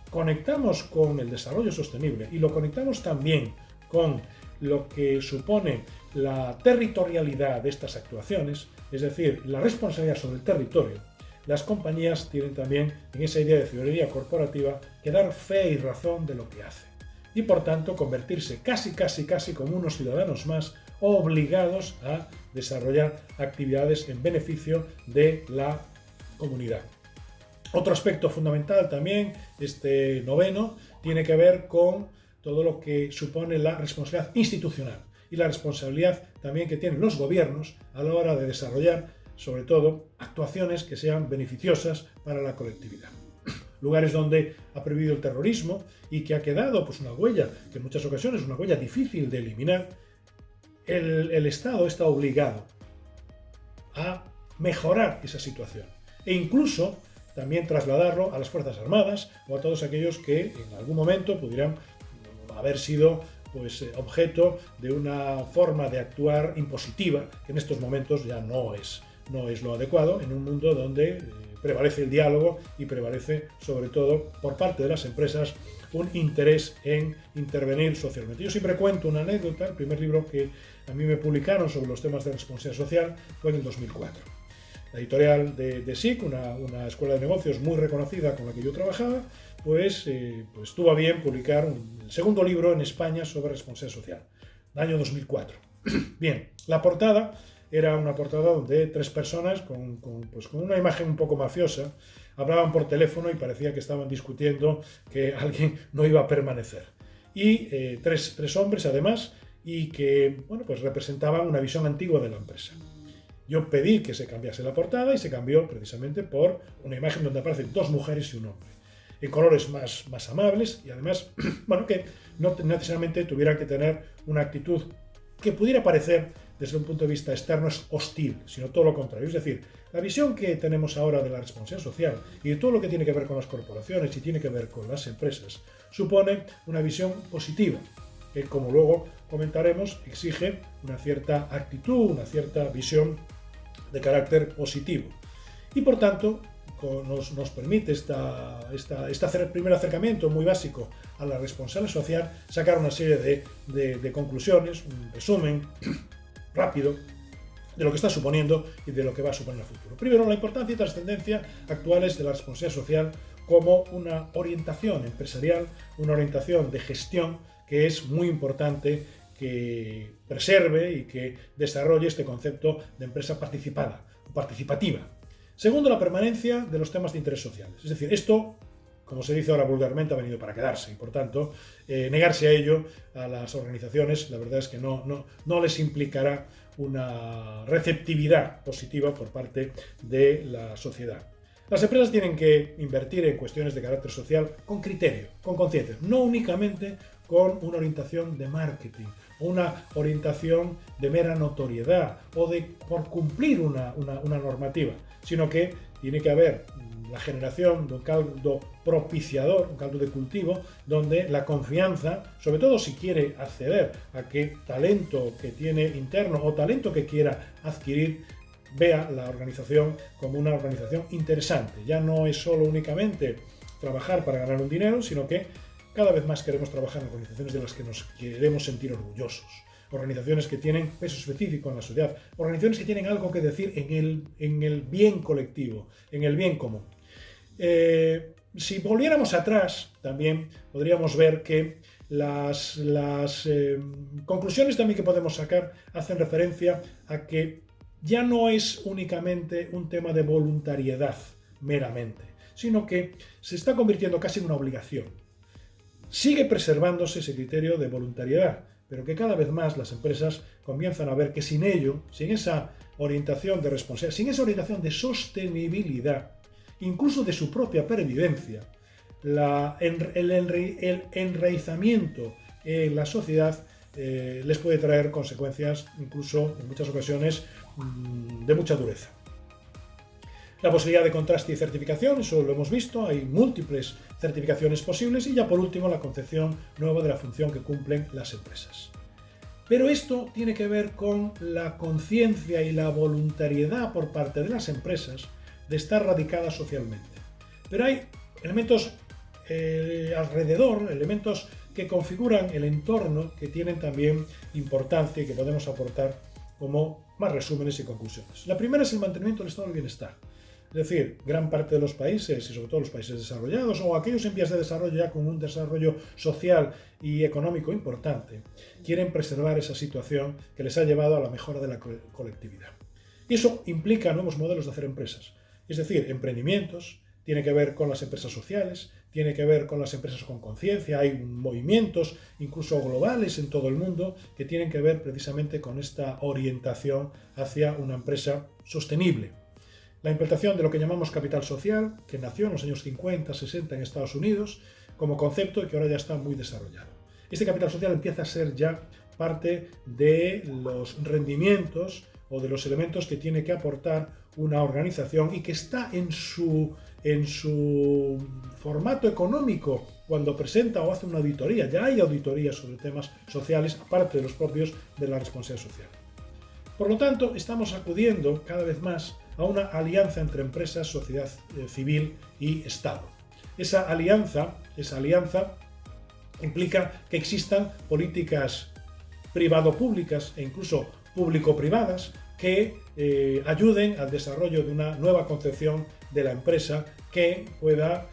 conectamos con el desarrollo sostenible y lo conectamos también con lo que supone la territorialidad de estas actuaciones, es decir, la responsabilidad sobre el territorio, las compañías tienen también en esa idea de ciudadanía corporativa que dar fe y razón de lo que hacen y por tanto convertirse casi como unos ciudadanos más obligados a desarrollar actividades en beneficio de la comunidad. Otro aspecto fundamental también, este noveno, tiene que ver con todo lo que supone la responsabilidad institucional y la responsabilidad también que tienen los gobiernos a la hora de desarrollar, sobre todo, actuaciones que sean beneficiosas para la colectividad. Lugares donde ha prohibido el terrorismo y que ha quedado pues, una huella, que en muchas ocasiones es una huella difícil de eliminar, el Estado está obligado a mejorar esa situación e incluso también trasladarlo a las Fuerzas Armadas o a todos aquellos que en algún momento pudieran haber sido pues, objeto de una forma de actuar impositiva, que en estos momentos ya no es lo adecuado en un mundo donde prevalece el diálogo y prevalece, sobre todo, por parte de las empresas, un interés en intervenir socialmente. Yo siempre cuento una anécdota. El primer libro que a mí me publicaron sobre los temas de responsabilidad social fue en el 2004. La editorial de SIC, una escuela de negocios muy reconocida con la que yo trabajaba, pues tuvo a bien publicar el segundo libro en España sobre responsabilidad social, el año 2004. Bien, la portada era una portada donde tres personas con una imagen un poco mafiosa hablaban por teléfono y parecía que estaban discutiendo que alguien no iba a permanecer. Y tres hombres además, y que pues representaban una visión antigua de la empresa. Yo pedí que se cambiase la portada y se cambió precisamente por una imagen donde aparecen dos mujeres y un hombre, en colores más amables y además, que no necesariamente tuviera que tener una actitud que pudiera parecer desde un punto de vista externo es hostil, sino todo lo contrario. Es decir, la visión que tenemos ahora de la responsabilidad social y de todo lo que tiene que ver con las corporaciones y tiene que ver con las empresas supone una visión positiva, que como luego comentaremos exige una cierta actitud, una cierta visión de carácter positivo. Y por tanto, nos permite este primer acercamiento muy básico a la responsabilidad social sacar una serie de conclusiones, un resumen rápido de lo que está suponiendo y de lo que va a suponer en el futuro. Primero, la importancia y trascendencia actuales de la responsabilidad social como una orientación empresarial, una orientación de gestión que es muy importante que preserve y que desarrolle este concepto de empresa participativa. Segundo, la permanencia de los temas de interés sociales. Es decir, esto, como se dice ahora vulgarmente, ha venido para quedarse y, por tanto, negarse a ello a las organizaciones, la verdad es que no les implicará una receptividad positiva por parte de la sociedad. Las empresas tienen que invertir en cuestiones de carácter social con criterio, con conciencia, no únicamente con una orientación de marketing o una orientación de mera notoriedad o por cumplir una normativa, sino que tiene que haber la generación de un caldo propiciador, un caldo de cultivo, donde la confianza, sobre todo si quiere acceder a que talento que tiene interno o talento que quiera adquirir, vea la organización como una organización interesante. Ya no es solo únicamente trabajar para ganar un dinero, sino que cada vez más queremos trabajar en organizaciones de las que nos queremos sentir orgullosos. Organizaciones que tienen peso específico en la sociedad, organizaciones que tienen algo que decir en el bien colectivo, en el bien común. Si volviéramos atrás, también podríamos ver que las conclusiones también que podemos sacar hacen referencia a que ya no es únicamente un tema de voluntariedad meramente, sino que se está convirtiendo casi en una obligación. Sigue preservándose ese criterio de voluntariedad, pero que cada vez más las empresas comienzan a ver que sin ello, sin esa orientación de responsabilidad, sin esa orientación de sostenibilidad, incluso de su propia pervivencia, el enraizamiento en la sociedad les puede traer consecuencias, incluso en muchas ocasiones, de mucha dureza. La posibilidad de contraste y certificación, eso lo hemos visto, hay múltiples certificaciones posibles, y ya por último la concepción nueva de la función que cumplen las empresas. Pero esto tiene que ver con la conciencia y la voluntariedad por parte de las empresas de estar radicadas socialmente. Pero hay elementos alrededor, elementos que configuran el entorno que tienen también importancia y que podemos aportar como más resúmenes y conclusiones. La primera es el mantenimiento del estado del bienestar. Es decir, gran parte de los países, y sobre todo los países desarrollados, o aquellos en vías de desarrollo ya con un desarrollo social y económico importante, quieren preservar esa situación que les ha llevado a la mejora de la colectividad. Y eso implica nuevos modelos de hacer empresas. Es decir, emprendimientos, tiene que ver con las empresas sociales, tiene que ver con las empresas con conciencia, hay movimientos incluso globales en todo el mundo que tienen que ver precisamente con esta orientación hacia una empresa sostenible. La implantación de lo que llamamos capital social, que nació en los años 50, 60 en Estados Unidos, como concepto y que ahora ya está muy desarrollado. Este capital social empieza a ser ya parte de los rendimientos o de los elementos que tiene que aportar una organización y que está en su formato económico cuando presenta o hace una auditoría. Ya hay auditorías sobre temas sociales, aparte de los propios de la responsabilidad social. Por lo tanto, estamos acudiendo cada vez más a una alianza entre empresas, sociedad civil y Estado. Esa alianza implica que existan políticas privado-públicas e incluso público-privadas que ayuden al desarrollo de una nueva concepción de la empresa que pueda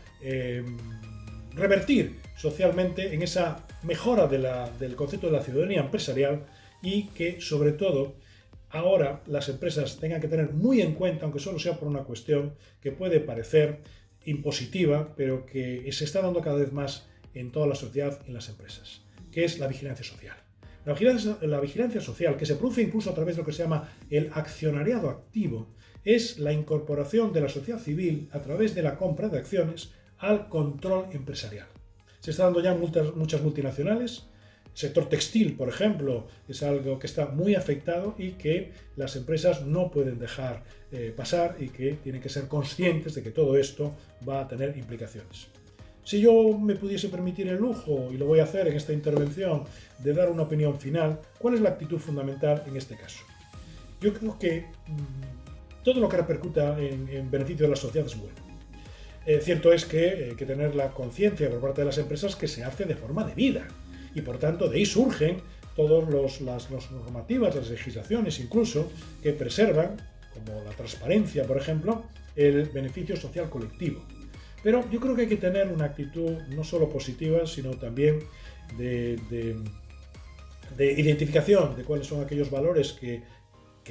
revertir socialmente en esa mejora del concepto de la ciudadanía empresarial y que, sobre todo, ahora las empresas tengan que tener muy en cuenta, aunque solo sea por una cuestión que puede parecer impositiva, pero que se está dando cada vez más en toda la sociedad y en las empresas, que es la vigilancia social. La vigilancia social, que se produce incluso a través de lo que se llama el accionariado activo, es la incorporación de la sociedad civil a través de la compra de acciones al control empresarial. Se está dando ya muchas multinacionales. El sector textil, por ejemplo, es algo que está muy afectado y que las empresas no pueden dejar pasar y que tienen que ser conscientes de que todo esto va a tener implicaciones. Si yo me pudiese permitir el lujo, y lo voy a hacer en esta intervención, de dar una opinión final, ¿cuál es la actitud fundamental en este caso? Yo creo que todo lo que repercuta en beneficio de la sociedad es bueno. Cierto es que hay que tener la conciencia por parte de las empresas que se hace de forma debida y por tanto de ahí surgen todas las normativas, las legislaciones incluso, que preservan, como la transparencia por ejemplo, el beneficio social colectivo. Pero yo creo que hay que tener una actitud no solo positiva, sino también de identificación de cuáles son aquellos valores que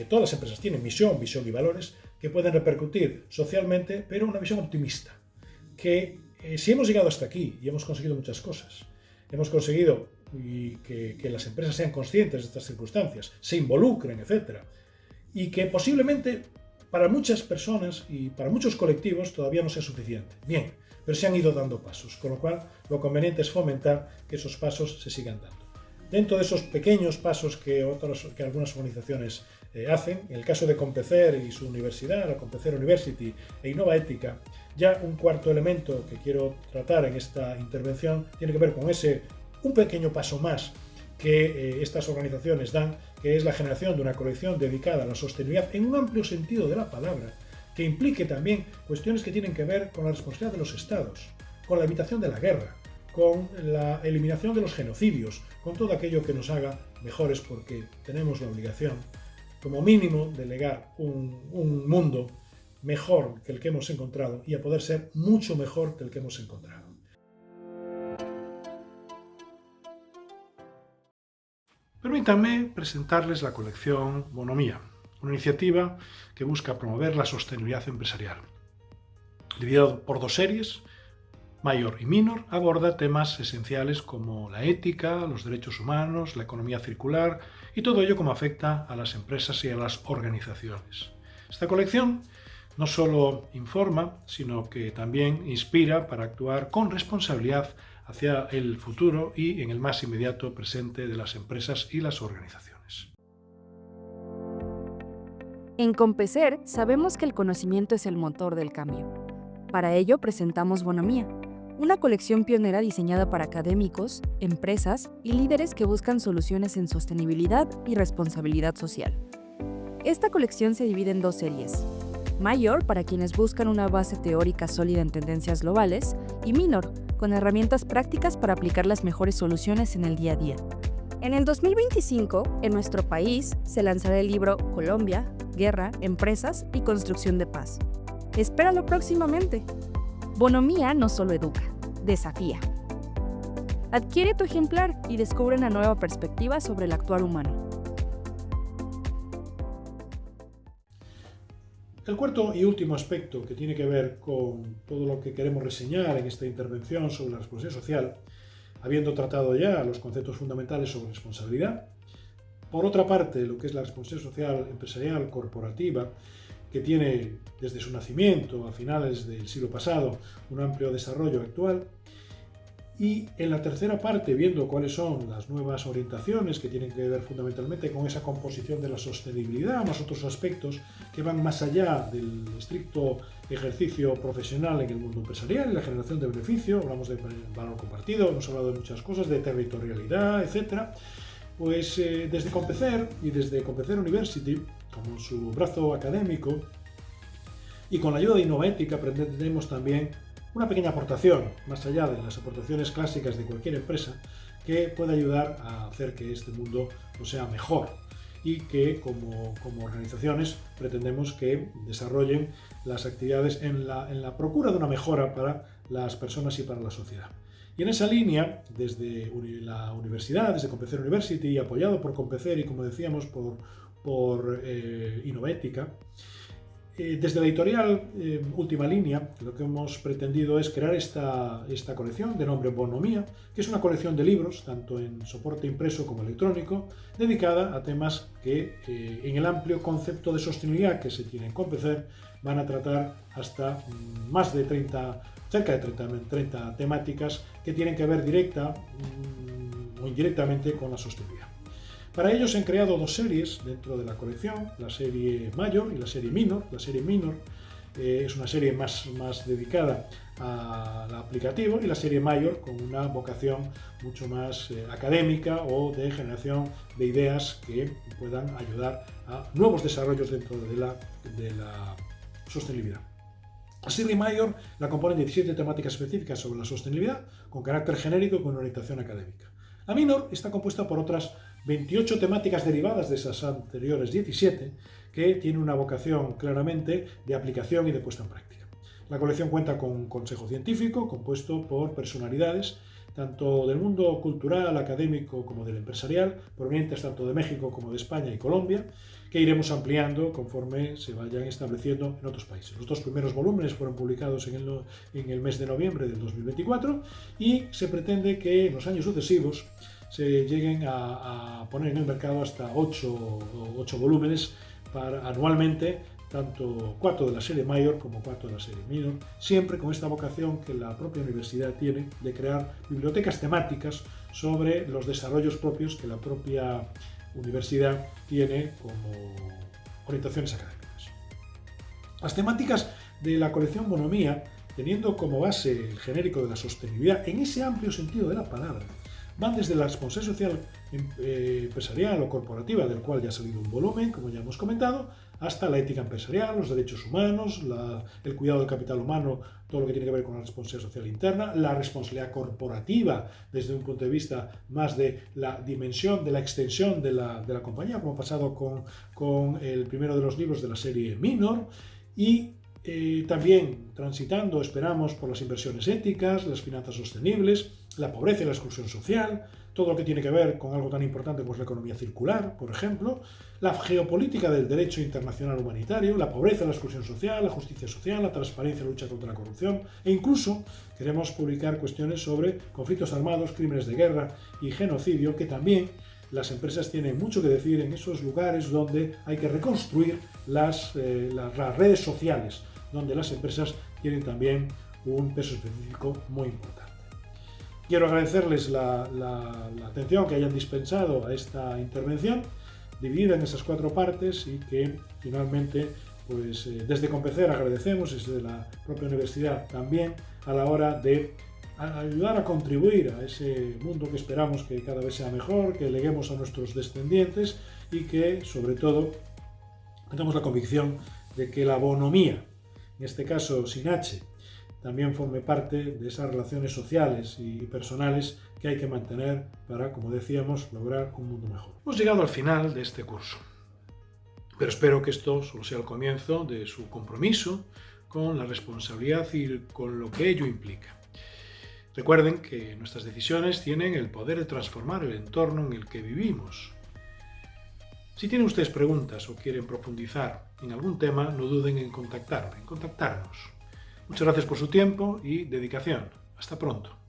todas las empresas tienen, visión y valores, que pueden repercutir socialmente, pero una visión optimista. Que si hemos llegado hasta aquí y hemos conseguido muchas cosas, hemos conseguido que las empresas sean conscientes de estas circunstancias, se involucren, etc., y que posiblemente para muchas personas y para muchos colectivos todavía no sea suficiente. Bien, pero se han ido dando pasos, con lo cual lo conveniente es fomentar que esos pasos se sigan dando. Dentro de esos pequeños pasos que algunas organizaciones hacen, en el caso de Compecer y su universidad, la Compecer University e Innovaética, ya un cuarto elemento que quiero tratar en esta intervención tiene que ver con un pequeño paso más que estas organizaciones dan, que es la generación de una colección dedicada a la sostenibilidad en un amplio sentido de la palabra, que implique también cuestiones que tienen que ver con la responsabilidad de los estados, con la evitación de la guerra, con la eliminación de los genocidios, con todo aquello que nos haga mejores, porque tenemos la obligación, como mínimo, de legar un mundo mejor que el que hemos encontrado y a poder ser mucho mejor que el que hemos encontrado. Permítanme presentarles la colección Bonomía, una iniciativa que busca promover la sostenibilidad empresarial. Dividida por dos series, Mayor y Minor, aborda temas esenciales como la ética, los derechos humanos, la economía circular y todo ello como afecta a las empresas y a las organizaciones. Esta colección no solo informa, sino que también inspira para actuar con responsabilidad hacia el futuro y en el más inmediato presente de las empresas y las organizaciones. En Compecer sabemos que el conocimiento es el motor del cambio. Para ello presentamos Bonomía, una colección pionera diseñada para académicos, empresas y líderes que buscan soluciones en sostenibilidad y responsabilidad social. Esta colección se divide en dos series. Mayor, para quienes buscan una base teórica sólida en tendencias globales, y Minor, con herramientas prácticas para aplicar las mejores soluciones en el día a día. En el 2025, en nuestro país, se lanzará el libro Colombia, Guerra, Empresas y Construcción de Paz. Espéralo próximamente. Bonomía no solo educa, desafía. Adquiere tu ejemplar y descubre una nueva perspectiva sobre el actuar humano. El cuarto y último aspecto que tiene que ver con todo lo que queremos reseñar en esta intervención sobre la responsabilidad social, habiendo tratado ya los conceptos fundamentales sobre responsabilidad, por otra parte, lo que es la responsabilidad social empresarial corporativa, que tiene desde su nacimiento a finales del siglo pasado un amplio desarrollo actual, y en la tercera parte, viendo cuáles son las nuevas orientaciones que tienen que ver fundamentalmente con esa composición de la sostenibilidad, más otros aspectos que van más allá del estricto ejercicio profesional en el mundo empresarial y la generación de beneficio. Hablamos de valor compartido, hemos hablado de muchas cosas, de territorialidad, etc. Pues desde Compecer y desde Compecer University, como su brazo académico, Y con la ayuda de Innovética pretendemos también una pequeña aportación, más allá de las aportaciones clásicas de cualquier empresa, que pueda ayudar a hacer que este mundo sea mejor y que como organizaciones pretendemos que desarrollen las actividades en la procura de una mejora para las personas y para la sociedad. Y en esa línea, desde la universidad, desde Compecer University, apoyado por Compecer y, como decíamos, por Innovética, desde la editorial Última Línea, lo que hemos pretendido es crear esta colección de nombre Bonomía, que es una colección de libros, tanto en soporte impreso como electrónico, dedicada a temas que en el amplio concepto de sostenibilidad que se tiene en Compecer van a tratar hasta más de 30, cerca de 30 temáticas que tienen que ver directa o indirectamente con la sostenibilidad. Para ello se han creado dos series dentro de la colección, la serie Mayor y la serie Minor. La serie Minor es una serie más dedicada al aplicativo y la serie Mayor con una vocación mucho más académica o de generación de ideas que puedan ayudar a nuevos desarrollos dentro de la sostenibilidad. La serie Mayor la componen 17 temáticas específicas sobre la sostenibilidad con carácter genérico y con orientación académica. La Minor está compuesta por otras 28 temáticas derivadas de esas anteriores 17 que tienen una vocación claramente de aplicación y de puesta en práctica. La colección cuenta con un consejo científico compuesto por personalidades tanto del mundo cultural, académico como del empresarial, provenientes tanto de México como de España y Colombia, que iremos ampliando conforme se vayan estableciendo en otros países. Los dos primeros volúmenes fueron publicados en el mes de noviembre del 2024 y se pretende que en los años sucesivos se lleguen a poner en el mercado hasta 8 volúmenes anualmente, tanto 4 de la serie Mayor como 4 de la serie Minor, siempre con esta vocación que la propia universidad tiene de crear bibliotecas temáticas sobre los desarrollos propios que la propia universidad tiene como orientaciones académicas. Las temáticas de la colección Bonomía, teniendo como base el genérico de la sostenibilidad en ese amplio sentido de la palabra, van desde la responsabilidad social empresarial o corporativa, del cual ya ha salido un volumen, como ya hemos comentado, hasta la ética empresarial, los derechos humanos, el cuidado del capital humano, todo lo que tiene que ver con la responsabilidad social interna, la responsabilidad corporativa desde un punto de vista más de la dimensión, de la extensión de la compañía, como ha pasado con el primero de los libros de la serie Minor, y también transitando, esperamos, por las inversiones éticas, las finanzas sostenibles, la pobreza y la exclusión social, todo lo que tiene que ver con algo tan importante como es la economía circular, por ejemplo, la geopolítica del derecho internacional humanitario, la pobreza y la exclusión social, la justicia social, la transparencia y la lucha contra la corrupción, e incluso queremos publicar cuestiones sobre conflictos armados, crímenes de guerra y genocidio, que también las empresas tienen mucho que decir en esos lugares donde hay que reconstruir las redes sociales, donde las empresas tienen también un peso específico muy importante. Quiero agradecerles la atención que hayan dispensado a esta intervención, dividida en esas 4 partes y que finalmente, pues desde Compecer agradecemos, desde la propia universidad también, a la hora de ayudar a contribuir a ese mundo que esperamos que cada vez sea mejor, que leguemos a nuestros descendientes y que, sobre todo, tenemos la convicción de que la bonomía, en este caso sin H, también forme parte de esas relaciones sociales y personales que hay que mantener para, como decíamos, lograr un mundo mejor. Hemos llegado al final de este curso, pero espero que esto solo sea el comienzo de su compromiso con la responsabilidad y con lo que ello implica. Recuerden que nuestras decisiones tienen el poder de transformar el entorno en el que vivimos. Si tienen ustedes preguntas o quieren profundizar en algún tema, no duden en contactarnos. Muchas gracias por su tiempo y dedicación. Hasta pronto.